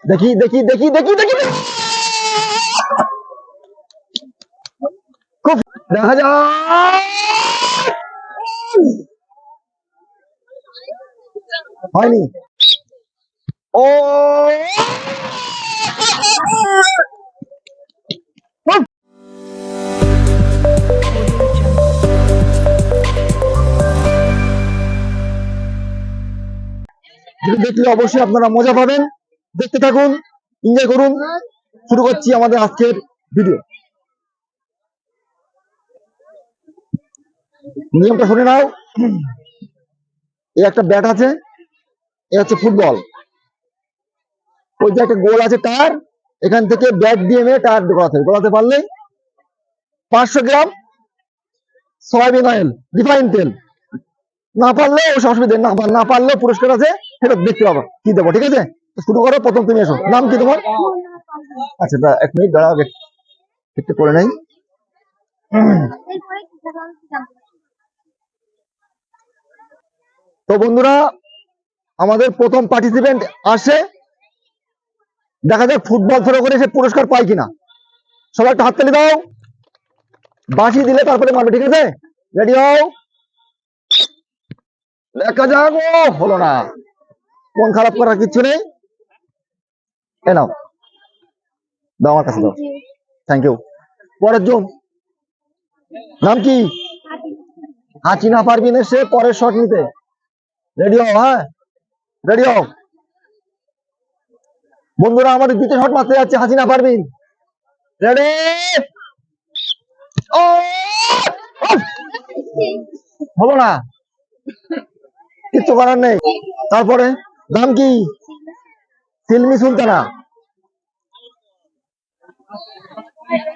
দেখি দেখি দেখি দেখি দেখি খুব দেখা যায় হয়নি। ও দেখলে অবশ্যই আপনারা মজা পাবেন। দেখতে থাকুন, এনজয় করুন। শুরু করছি আমাদের আজকের ভিডিও। নিয়মটা শুনে নাও। এই একটা ব্যাট আছে, এ হচ্ছে ফুটবল। ওই যে একটা গোল আছে টায়ার, এখান থেকে ব্যাট দিয়ে মেরে টায়ার গলাতে পারলে 500 গ্রাম সয়াবিন অয়েল, রিফাইন তেল। না পারলে ও অসুবিধা না পারলেও পুরস্কার আছে, সেটা দেখতে পাবো কি দেবো। ঠিক আছে, শুরু করো। প্রথম তুমি এসো। নাম কি তোমার? আচ্ছা, এক মিনিট দাঁড়াও, একটু করে নেই। তো বন্ধুরা, আমাদের প্রথম পার্টিসিপেন্ট আসে। দেখা যাক ফুটবল থ্রো করে সে পুরস্কার পায় কিনা। সবাই একটা হাততালি দাও। বাঁশি দিলে তারপরে মারবে। ঠিক আছে, রেডি হও। দেখা যাক। ও হলো না। মন খারাপ করার কিচ্ছু নেই। এ নাও, দাও আমার কাছে, দাও। Thank you. পরের জন নাম কি? হাসিনা পারবিন এসে পরের শট নিতে। রেডি হও। হ্যাঁ, রেডি হও বন্ধুরা। আমাদের দ্বিতীয় শট মারতে যাচ্ছে হাসিনা পারবিন। রেডি। ও হলো না, কিচ্ছু করার নেই। তারপরে নাম কি? সিলমি সুলতানা।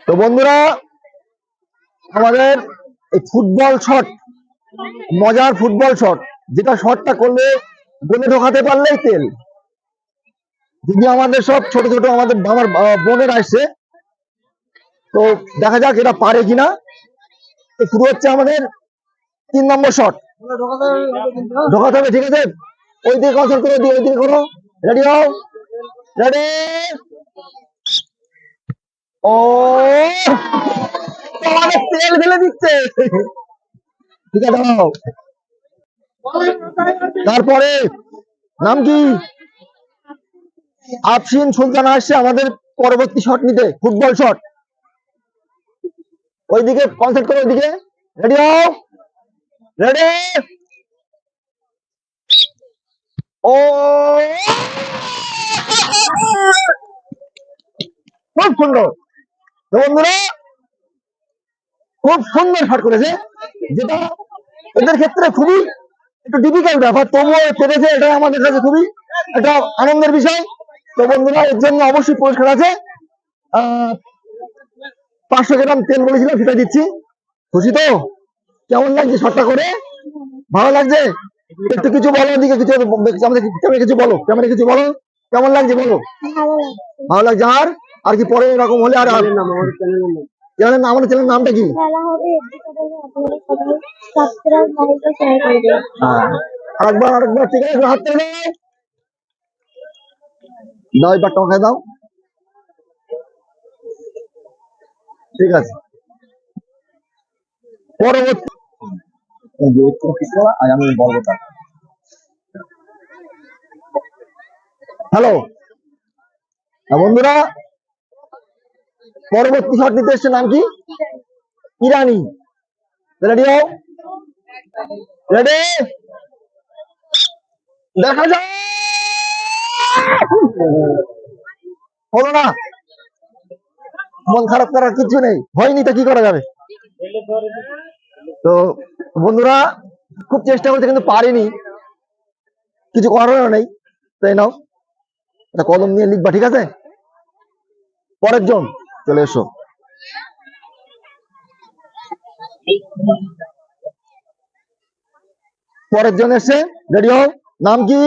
তো বন্ধুরা, আমাদের এই ফুটবল শট, মজার ফুটবল শট, যেটা শটটা করলে গোলে ঢোকাতে পারলেই তেল। যদি আমাদের সব ছোট ছোট আমাদের আমার বোনের আসছে, তো দেখা যাক এরা পারে কিনা। তো শুরু হচ্ছে আমাদের 3 নম্বর শট। ঢোকাতে হবে। ঠিক আছে, ওই দিকে কনসার্ট করে দিই, ওই দিকে করো। রেডি হও। রেডি। ও আমাদের তেল ফেলে দিচ্ছে। ঠিক আছে, দাও। তারপরে নাম কি? আফসিন সুলতানা আসছে আমাদের পরবর্তী শট নিতে, ফুটবল শট। ওইদিকে কনসেন্ট্রেট করো, ওইদিকে। রেডি হও। রেডি। ও খুব সুন্দর। তো বন্ধুরা, খুব সুন্দর শট করেছে, যেটা এদের ক্ষেত্রে খুবই একটু ডিফিকাল্ট ব্যাপার, তবুও পেরেছে। এটা আমাদের কাছে খুবই একটা আনন্দের বিষয়। তো বন্ধুরা, এর জন্য অবশ্যই পুরস্কার আছে। 500 গ্রাম তেল বলেছিলাম, সেটা দিচ্ছি। খুশি তো? কেমন লাগছে শটটা করে? ভালো লাগছে? একটু কিছু বলো, দিকে কিছু ক্যামেরা কিছু বলো, ক্যামেরা কিছু বলো। কেমন লাগছে বলো? ভালো লাগছে। আর আর কি পরে এরকম হলে আর চ্যানেলের নাম, আমাদের চ্যানেলের নামটা কি? আরেকবার আরেকবার। ঠিক আছে, হাত থেকে দাও, এবার টকা দাও। ঠিক আছে, পরবর্তী আমি বলবো। হ্যালো বন্ধুরা, পরবর্তী শট নিতে এসছে। নাম কি? ইরানি। রেডি হও। রেডি। দেখা যায়। হলো না। মন খারাপ করার কিছু নেই, হয়নি তো কি করা যাবে। তো বন্ধুরা, খুব চেষ্টা করছে কিন্তু পারিনি, কিছু করারও নেই। তাই নাও, এটা কলম নিয়ে লিখবা। ঠিক আছে, পরের জন চলে এসো। পরের জন এসে। রেডি হও। নাম কি?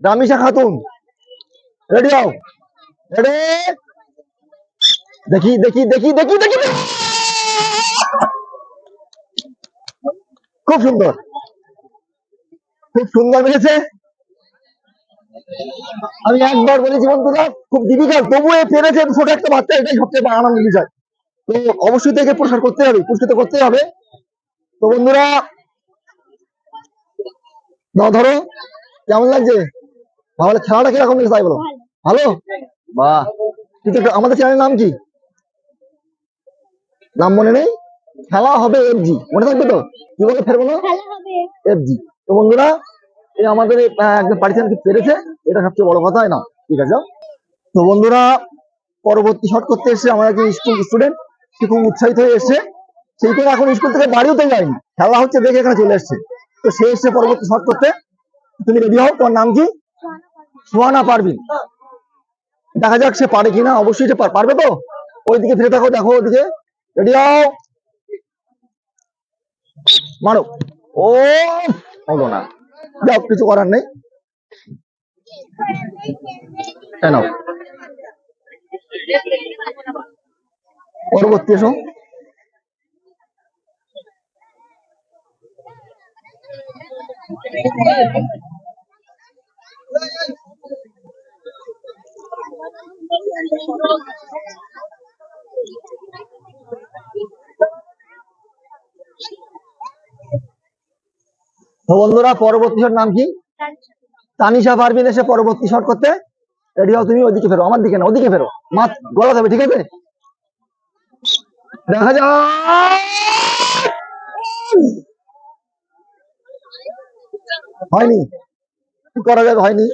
রামিসা খাতুন। রেডি হও। রেডি। দেখি দেখি দেখি দেখি দেখি খুব সুন্দর, খুব সুন্দর মেরেছে। আমি একবার বলেছি বন্ধুরা, খুব ডিফিকাল্ট, তবুও পেরেছে ছোট একটা বাচ্চা, এটাই সবচেয়ে আনন্দের বিষয়। তো অবশ্যই থেকে পুরস্কার করতে হবে, পুরস্কৃত করতে হবে। তো বন্ধুরা ধরো, কেমন লাগছে? তাহলে খেলাটা কিরকম লাগছে তাই বলো। ভালো, বাহ। কিন্তু আমাদের চ্যানেলের নাম কি? নাম মনে নেই? খেলা হবে এফজি, মনে থাকবে তো? কি বলে ফের বলো, এফজি। তো বন্ধুরা, এই আমাদের একজন পার্টিসিপেন্ট পেরেছে, এটা সবচেয়ে বড় কথা, না? ঠিক আছে। তো বন্ধুরা, পরবর্তী শট করতে এসে আমার একজন স্কুল স্টুডেন্ট, সে খুব উৎসাহিত হয়ে এসছে। সেই করে এখন স্কুল থেকে বাড়িও তো যায়নি, খেলা হচ্ছে দেখে এখানে চলে এসছে। তো সে এসছে পরবর্তী শট করতে। তুমি রেডি হও। তোমার নাম কি? সোহানা পারবিন। দেখা যাক সে পারে কিনা। অবশ্যই সে পারবে তো। ওইদিকে ফিরে থাকো, দেখো ওদিকে। রেডি হও, মারো। ও হলো না, যাও, কিছু করার নেই। নাও, পরবর্তী এসো। তো বন্ধুরা, পরবর্তী শট নাম কি? তানিশা পারবিন এসে পরবর্তী শট করতে। রেডি হও, তুমি ওইদিকে ফেরো, আমার দিকে না, ওদিকে ফেরো, মাছ গলা যাবে, ঠিক আছে? দেখা যাক, হয়নি, কি করা যাবে, হয়নি।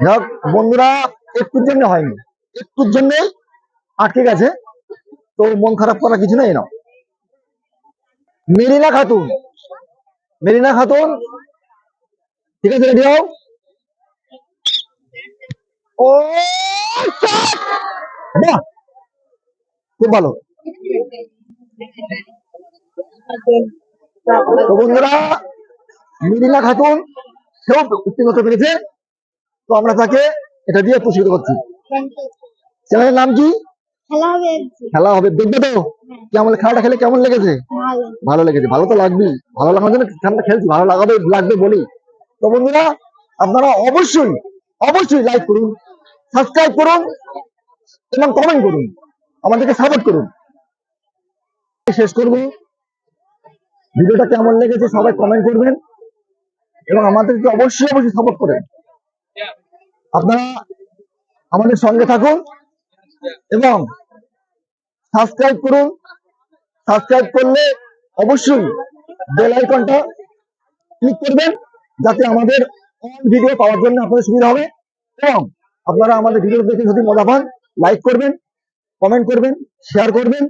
যাক বন্ধুরা, একটুর জন্য হয়নি, একটুর জন্য আটকে গেছে। তো মন খারাপ করার কিছু নেই। না, মেরিনা খাতুন, মেরিনা খাতুন, ঠিক আছে, রেডি হও। ও বাহ, খুব ভালো। তো বন্ধুরা, মেরিনা খাতুন সেও উত্তীর্ণ হতে পেরেছে। তো আমরা তাকে এটা দিয়ে পুরস্কৃত করছি। চ্যানেলের নাম কি? খেলা হবে, দেখবে তো? কেমন খেলাটা খেলে কেমন লেগেছে? ভালো লেগেছে, ভালো তো লাগবেই, ভালো লাগার জন্য খেলাটা খেলছি, ভালো লাগাবে লাগবে বলি। তো বন্ধুরা, আপনারা অবশ্যই অবশ্যই লাইক করুন, সাবস্ক্রাইব করুন এবং কমেন্ট করুন, আমাদেরকে সাপোর্ট করুন। শেষ করবো, ভিডিওটা কেমন লেগেছে সবাই কমেন্ট করবেন এবং আমাদেরকে অবশ্যই অবশ্যই সাপোর্ট করেন। আপনারা আমাদের সঙ্গে থাকুন এবং সাবস্ক্রাইব করুন। সাবস্ক্রাইব করলে অবশ্যই বেল আইকনটা ক্লিক করবেন, যাতে আমাদের অল ভিডিও পাওয়ার জন্য আপনাদের সুবিধা হবে। এবং আপনারা আমাদের ভিডিও দেখে যদি মজা পান, লাইক করবেন, কমেন্ট করবেন, শেয়ার করবেন